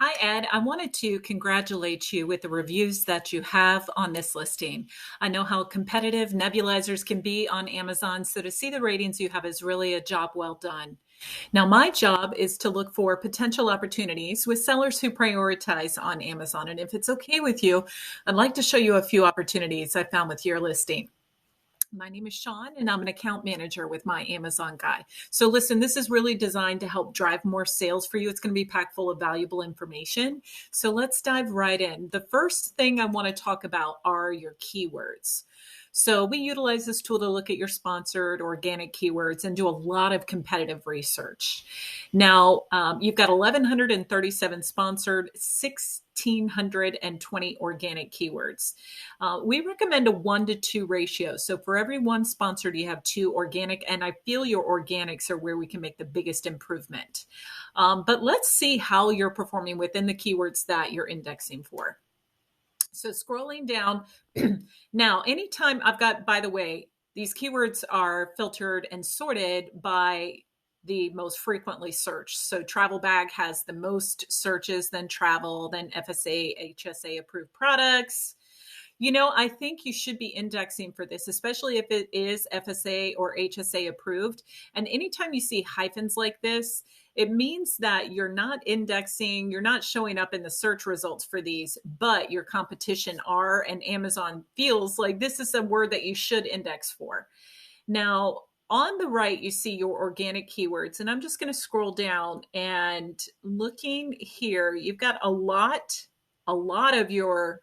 Hi, Ed. I wanted to congratulate you with the reviews that you have on this listing. I know how competitive nebulizers can be on Amazon, so to see the ratings you have is really a job well done. Now, my job is to look for potential opportunities with sellers who prioritize on Amazon. And if it's okay with you, I'd like to show you a few opportunities I found with your listing. My name is Sean, and I'm an account manager with my Amazon guy. So, listen, this is really designed to help drive more sales for you. It's going to be packed full of valuable information. So, let's dive right in. The first thing I want to talk about are your keywords. So, we utilize this tool to look at your sponsored organic keywords and do a lot of competitive research. Now, you've got 1,137 sponsored, 1,620 organic keywords. We recommend a 1-to-2 ratio. So for every one sponsored, you have 2 organic, and I feel your organics are where we can make the biggest improvement. But let's see how you're performing within the keywords that you're indexing for. So scrolling down, now anytime I've got, by the way, these keywords are filtered and sorted by the most frequently searched. So travel bag has the most searches, then travel, then FSA, HSA approved products. I think you should be indexing for this, especially if it is FSA or HSA approved. And anytime you see hyphens like this, it means that you're not indexing, you're not showing up in the search results for these, but your competition are, and Amazon feels like this is a word that you should index for. Now, on the right, you see your organic keywords, and I'm just going to scroll down and looking here, you've got a lot of your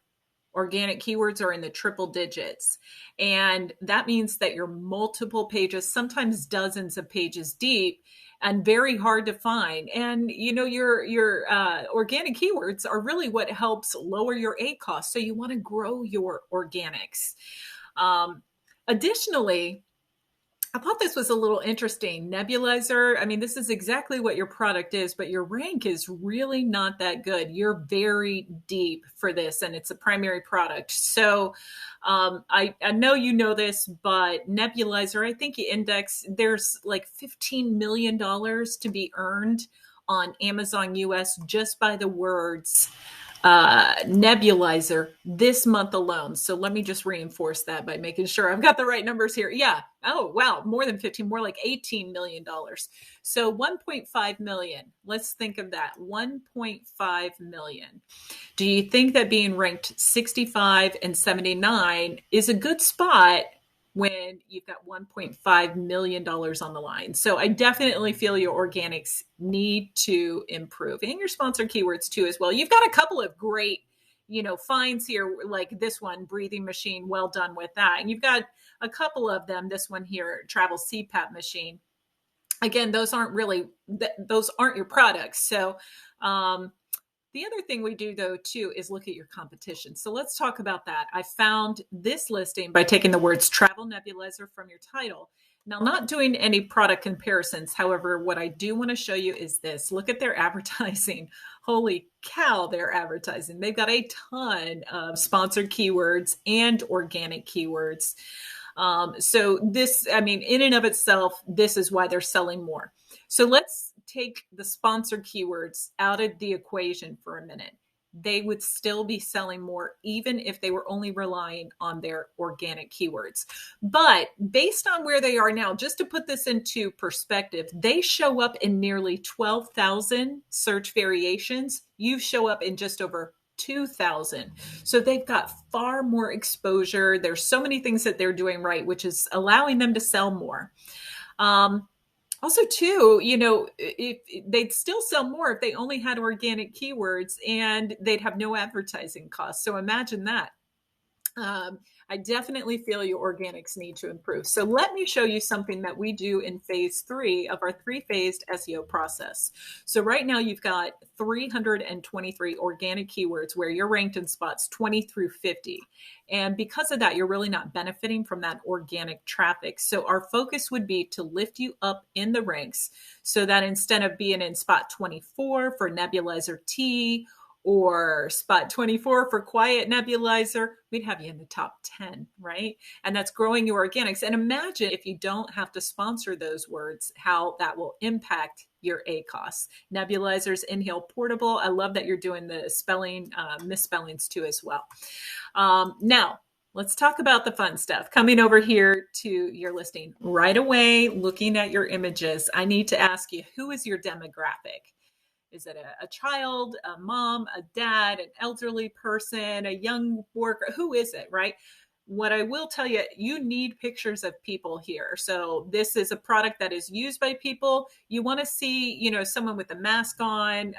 organic keywords are in the triple digits. And that means that you're multiple pages, sometimes dozens of pages deep and very hard to find. And your organic keywords are really what helps lower your A cost. So you want to grow your organics. Additionally, I thought this was a little interesting. Nebulizer, I mean, this is exactly what your product is, but your rank is really not that good. You're very deep for this, and it's a primary product. So I know you know this, but Nebulizer, I think you index, there's like $15 million to be earned on Amazon US just by the words Nebulizer this month alone. So let me just reinforce that by making sure I've got the right numbers here. Yeah. Oh, wow. More than 15, more like $18 million. So 1.5 million. Let's think of that. 1.5 million. Do you think that being ranked 65 and 79 is a good spot when you've got $1.5 million on the line? So I definitely feel your organics need to improve, and your sponsored keywords too as well. You've got a couple of great, finds here, like this one, breathing machine, well done with that. And you've got a couple of them, this one here, travel CPAP machine. Again, those aren't your products. So, the other thing we do, though, too, is look at your competition. So let's talk about that. I found this listing by taking the words travel nebulizer from your title. Now, not doing any product comparisons. However, what I do want to show you is this. Look at their advertising. Holy cow, their advertising. They've got a ton of sponsored keywords and organic keywords. So this, I mean, in and of itself, this is why they're selling more. So let's take the sponsored keywords out of the equation for a minute. They would still be selling more even if they were only relying on their organic keywords. But based on where they are now, just to put this into perspective, they show up in nearly 12,000 search variations. You show up in just over 2,000. So they've got far more exposure. There's so many things that they're doing right, which is allowing them to sell more. Also, too, if they'd still sell more if they only had organic keywords, and they'd have no advertising costs. So imagine that. I definitely feel your organics need to improve. So let me show you something that we do in phase 3 of our 3-phased SEO process. So right now you've got 323 organic keywords where you're ranked in spots 20 through 50. And because of that, you're really not benefiting from that organic traffic. So our focus would be to lift you up in the ranks so that instead of being in spot 24 for Nebulizer T or spot 24 for quiet nebulizer, we'd have you in the top 10, right? And that's growing your organics. And imagine if you don't have to sponsor those words, how that will impact your ACOS. Nebulizers, Inhale Portable. I love that you're doing the spelling, misspellings too as well. Now, let's talk about the fun stuff. Coming over here to your listing right away, looking at your images, I need to ask you, who is your demographic? Is it a child, a mom, a dad, an elderly person, a young worker? Who is it, right? What I will tell you, you need pictures of people here. So this is a product that is used by people. You want to see, someone with a mask on,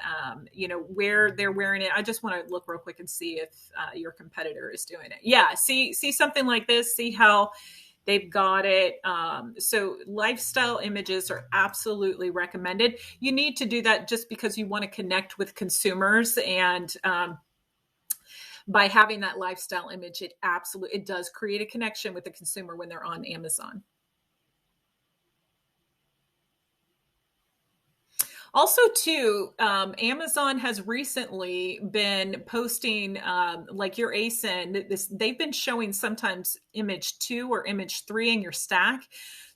where they're wearing it. I just want to look real quick and see if your competitor is doing it. Yeah, see something like this. See how they've got it. So lifestyle images are absolutely recommended. You need to do that just because you want to connect with consumers, and by having that lifestyle image, it does create a connection with the consumer when they're on Amazon. Also, too, Amazon has recently been posting, like your ASIN, they've been showing sometimes image 2 or image 3 in your stack.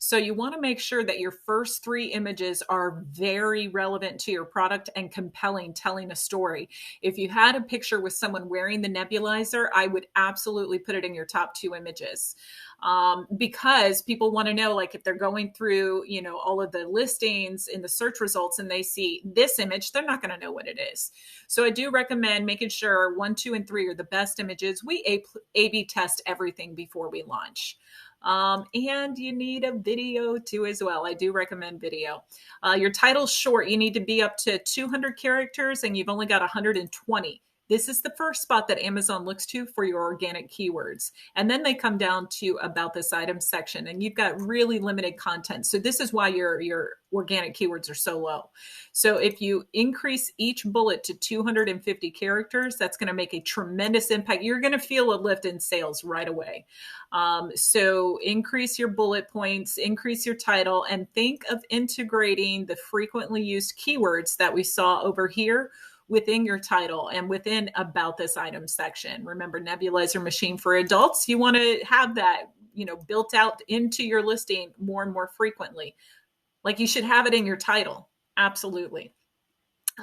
So you want to make sure that your first 3 images are very relevant to your product and compelling, telling a story. If you had a picture with someone wearing the nebulizer, I would absolutely put it in your top 2 images. Because people want to know, like, if they're going through, all of the listings in the search results and they see this image, they're not going to know what it is. So I do recommend making sure 1, 2, and 3 are the best images. We A/B test everything before we launch. And you need a video too as well. I do recommend video. Your title's short. You need to be up to 200 characters and you've only got 120. This is the first spot that Amazon looks to for your organic keywords. And then they come down to about this item section, and you've got really limited content. So this is why your organic keywords are so low. So if you increase each bullet to 250 characters, that's going to make a tremendous impact. You're going to feel a lift in sales right away. So increase your bullet points, increase your title, and think of integrating the frequently used keywords that we saw over here within your title and within about this item section. Remember, nebulizer machine for adults. You want to have that, built out into your listing more and more frequently. Like, you should have it in your title. Absolutely.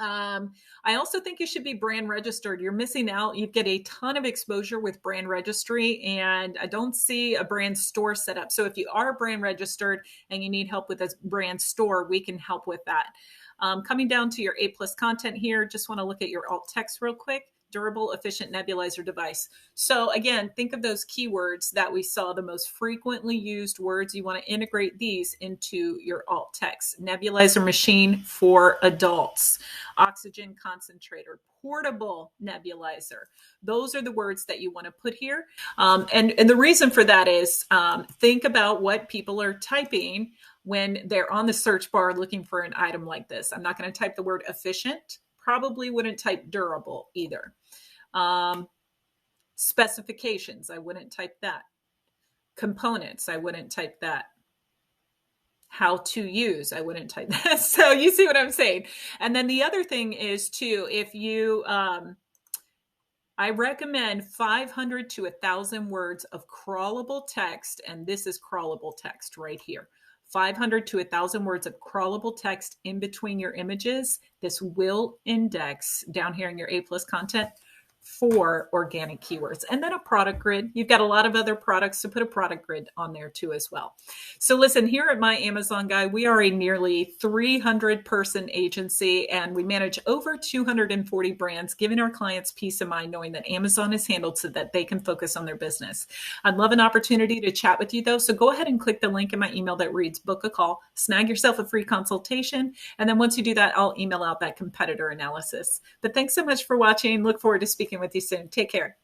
I also think you should be brand registered. You're missing out. You get a ton of exposure with brand registry, and I don't see a brand store set up. So if you are brand registered and you need help with a brand store, we can help with that. Coming down to your A+ content here, just want to look at your alt text real quick. Durable, efficient nebulizer device. So again, think of those keywords that we saw, the most frequently used words. You want to integrate these into your alt text. Nebulizer machine for adults, oxygen concentrator, portable nebulizer. Those are the words that you want to put here. And the reason for that is think about what people are typing when they're on the search bar looking for an item like this. I'm not going to type the word efficient. Probably wouldn't type durable either. Specifications, I wouldn't type that. Components, I wouldn't type that. How to use, I wouldn't type that. So you see what I'm saying? And then the other thing is too, if you, I recommend 500 to 1,000 words of crawlable text, and this is crawlable text right here. 500 to 1,000 words of crawlable text in between your images. This will index down here in your A+ content for organic keywords. And then a product grid. You've got a lot of other products, so put a product grid on there too as well. So listen, here at My Amazon Guy, we are a nearly 300-person agency, and we manage over 240 brands, giving our clients peace of mind knowing that Amazon is handled so that they can focus on their business. I'd love an opportunity to chat with you though, so go ahead and click the link in my email that reads book a call, snag yourself a free consultation, and then once you do that, I'll email out that competitor analysis. But thanks so much for watching. Look forward to speaking with you soon. Take care.